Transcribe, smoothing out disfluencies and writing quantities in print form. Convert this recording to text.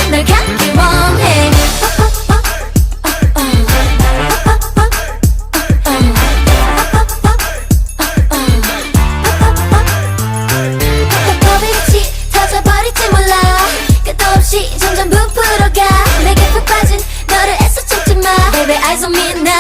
널 갖기 원해. 버블같이 터져버릴지 몰라. 끝도 없이 점점 부풀어가. 내게 푹 빠진 너를 애써 참지 마. Baby eyes on me now.